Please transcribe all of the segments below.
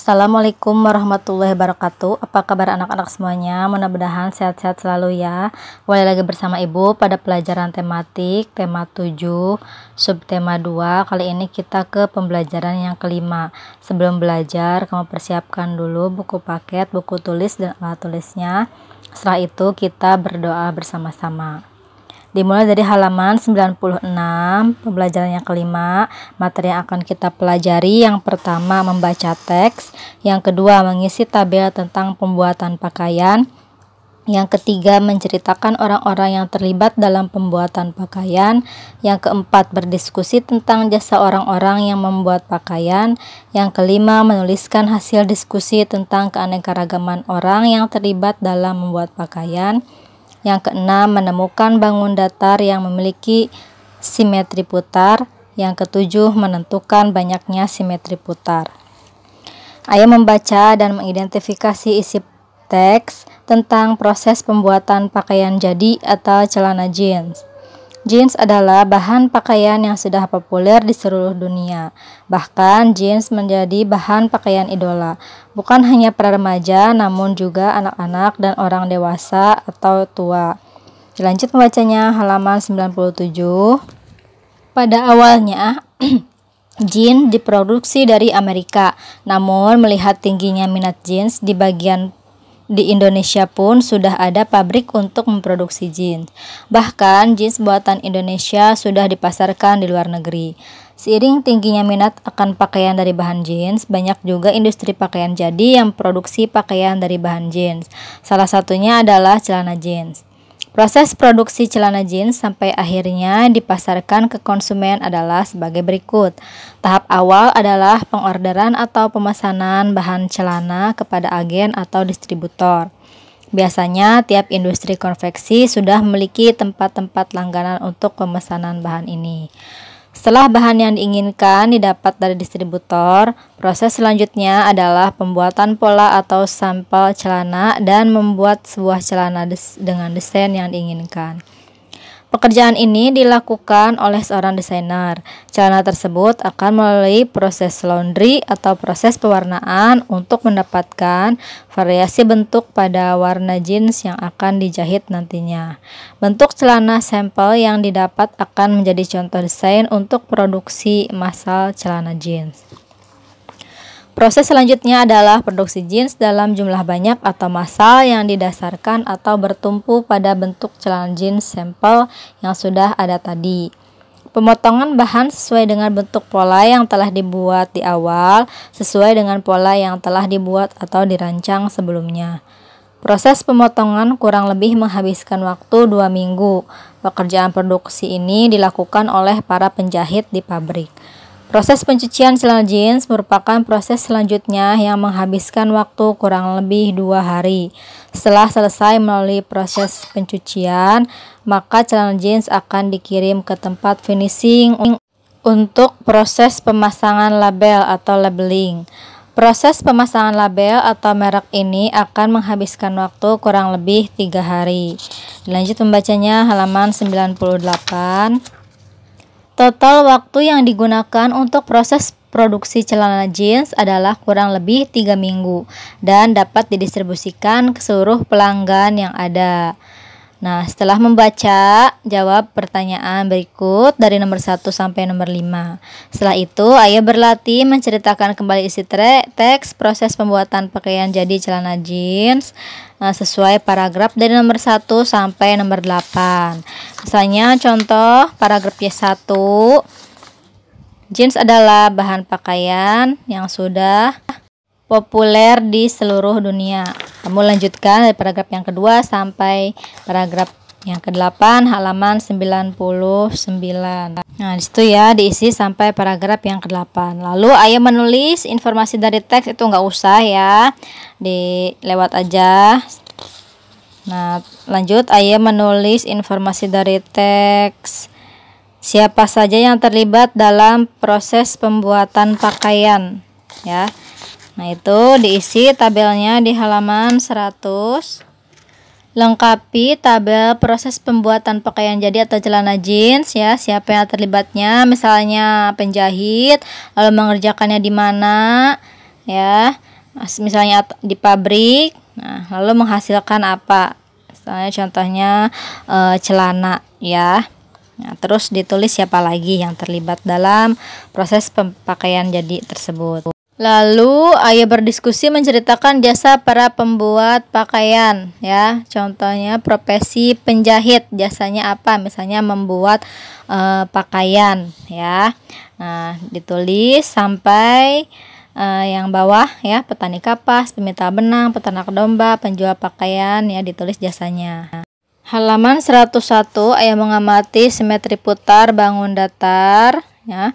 Assalamualaikum warahmatullahi wabarakatuh. Apa kabar anak-anak semuanya? Mudah-mudahan sehat-sehat selalu ya. Kembali lagi bersama Ibu pada pelajaran tematik tema 7 subtema 2. Kali ini kita ke pembelajaran yang kelima. Sebelum belajar, kamu persiapkan dulu buku paket, buku tulis dan alat tulisnya. Setelah itu kita berdoa bersama-sama. Dimulai dari halaman 96, pembelajaran yang kelima. Materi yang akan kita pelajari yang pertama membaca teks, yang kedua mengisi tabel tentang pembuatan pakaian, yang ketiga menceritakan orang-orang yang terlibat dalam pembuatan pakaian, yang keempat berdiskusi tentang jasa orang-orang yang membuat pakaian, yang kelima menuliskan hasil diskusi tentang keanekaragaman orang yang terlibat dalam membuat pakaian, yang keenam, menemukan bangun datar yang memiliki simetri putar. Yang ketujuh, menentukan banyaknya simetri putar. Ayo membaca dan mengidentifikasi isi teks tentang proses pembuatan pakaian jadi atau celana jeans. Jeans adalah bahan pakaian yang sudah populer di seluruh dunia. Bahkan jeans menjadi bahan pakaian idola. Bukan hanya para remaja, namun juga anak-anak dan orang dewasa atau tua. Dilanjut membacanya halaman 97. Pada awalnya, jeans diproduksi dari Amerika. Namun melihat tingginya minat jeans di Indonesia pun sudah ada pabrik untuk memproduksi jeans. Bahkan jeans buatan Indonesia sudah dipasarkan di luar negeri. Seiring tingginya minat akan pakaian dari bahan jeans, banyak juga industri pakaian jadi yang produksi pakaian dari bahan jeans. Salah satunya adalah celana jeans. Proses produksi celana jeans sampai akhirnya dipasarkan ke konsumen adalah sebagai berikut. Tahap awal adalah pengorderan atau pemesanan bahan celana kepada agen atau distributor. Biasanya tiap industri konveksi sudah memiliki tempat-tempat langganan untuk pemesanan bahan ini. Setelah bahan yang diinginkan didapat dari distributor, proses selanjutnya adalah pembuatan pola atau sampel celana dan membuat sebuah celana dengan desain yang diinginkan. Pekerjaan ini dilakukan oleh seorang desainer. Celana tersebut akan melalui proses laundry atau proses pewarnaan untuk mendapatkan variasi bentuk pada warna jeans yang akan dijahit nantinya. Bentuk celana sampel yang didapat akan menjadi contoh desain untuk produksi massal celana jeans. Proses selanjutnya adalah produksi jeans dalam jumlah banyak atau massal yang didasarkan atau bertumpu pada bentuk celana jeans sampel yang sudah ada tadi. Pemotongan bahan sesuai dengan bentuk pola yang telah dibuat di awal, sesuai dengan pola yang telah dibuat atau dirancang sebelumnya. Proses pemotongan kurang lebih menghabiskan waktu 2 minggu. Pekerjaan produksi ini dilakukan oleh para penjahit di pabrik. Proses pencucian celana jeans merupakan proses selanjutnya yang menghabiskan waktu kurang lebih 2 hari. Setelah selesai melalui proses pencucian, maka celana jeans akan dikirim ke tempat finishing untuk proses pemasangan label atau labeling. Proses pemasangan label atau merek ini akan menghabiskan waktu kurang lebih 3 hari. Lanjut membacanya halaman 98. Total waktu yang digunakan untuk proses produksi celana jeans adalah kurang lebih 3 minggu dan dapat didistribusikan ke seluruh pelanggan yang ada. Nah, setelah membaca, jawab pertanyaan berikut dari nomor 1 sampai nomor 5. Setelah itu, ayo berlatih menceritakan kembali isi teks proses pembuatan pakaian jadi celana jeans sesuai paragraf dari nomor 1 sampai nomor 8. Misalnya contoh paragraf Y1. Jeans adalah bahan pakaian yang sudah populer di seluruh dunia. Kamu lanjutkan dari paragraf yang kedua sampai paragraf yang ke-8 halaman 99. Nah, disitu ya diisi sampai paragraf yang ke-8. Lalu ayo menulis informasi dari teks, itu nggak usah ya, dilewat aja. Nah, lanjut ayo menulis informasi dari teks. Siapa saja yang terlibat dalam proses pembuatan pakaian ya. Nah, itu diisi tabelnya di halaman 100. Lengkapi tabel proses pembuatan pakaian jadi atau celana jeans ya. Siapa yang terlibatnya, misalnya penjahit, lalu mengerjakannya di mana ya. misalnya di pabrik. Nah, lalu menghasilkan apa? Misalnya contohnya celana ya. Nah, terus ditulis siapa lagi yang terlibat dalam proses pemakaian jadi tersebut. Lalu ayah berdiskusi menceritakan jasa para pembuat pakaian ya. Contohnya profesi penjahit, jasanya apa? Misalnya membuat pakaian ya. Nah, ditulis sampai yang bawah ya, petani kapas, peminta benang, peternak domba, penjual pakaian ya, ditulis jasanya. Halaman 101, ayah mengamati simetri putar bangun datar ya.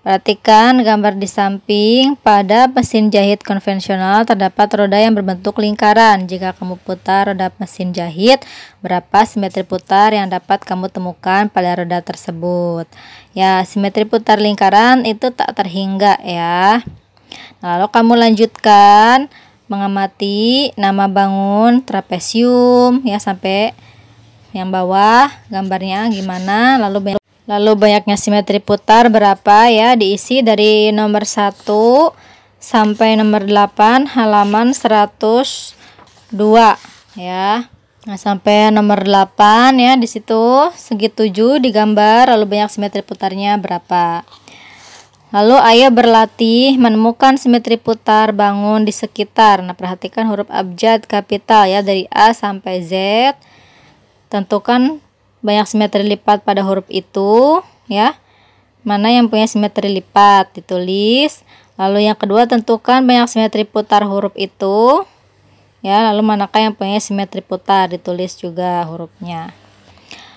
Perhatikan gambar di samping. Pada mesin jahit konvensional terdapat roda yang berbentuk lingkaran. Jika kamu putar roda mesin jahit, berapa simetri putar yang dapat kamu temukan pada roda tersebut? Ya, simetri putar lingkaran itu tak terhingga ya. Nah, lalu kamu lanjutkan mengamati nama bangun trapesium ya sampai yang bawah gambarnya gimana, lalu banyaknya simetri putar berapa ya, diisi dari nomor 1 sampai nomor 8 halaman 102 ya. Nah, sampai nomor 8 ya, di situ segi 7 digambar, lalu banyak simetri putarnya berapa. Lalu ayah berlatih menemukan simetri putar bangun di sekitar. Nah, perhatikan huruf abjad kapital ya dari A sampai Z. Tentukan banyak simetri lipat pada huruf itu ya. Mana yang punya simetri lipat ditulis. Lalu yang kedua, tentukan banyak simetri putar huruf itu ya. Lalu manakah yang punya simetri putar ditulis juga hurufnya.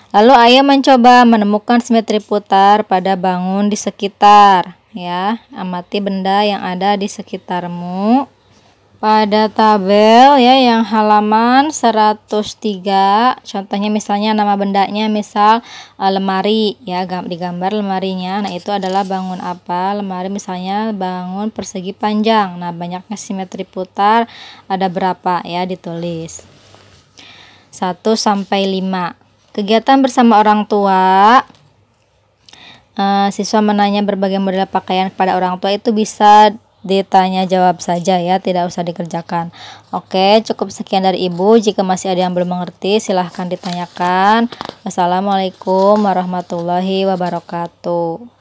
Lalu ayah mencoba menemukan simetri putar pada bangun di sekitar ya. Amati benda yang ada di sekitarmu. Pada tabel ya yang halaman 103, contohnya misalnya nama bendanya misal lemari ya, digambar lemarinya. Nah, itu adalah bangun apa? Lemari misalnya bangun persegi panjang. Nah, banyaknya simetri putar ada berapa ya, ditulis 1 sampai 5. Kegiatan bersama orang tua. Siswa menanya berbagai model pakaian kepada orang tua, itu bisa ditanya jawab saja ya, tidak usah dikerjakan. Oke, cukup sekian dari Ibu. Jika masih ada yang belum mengerti, silahkan ditanyakan. Wassalamualaikum warahmatullahi wabarakatuh.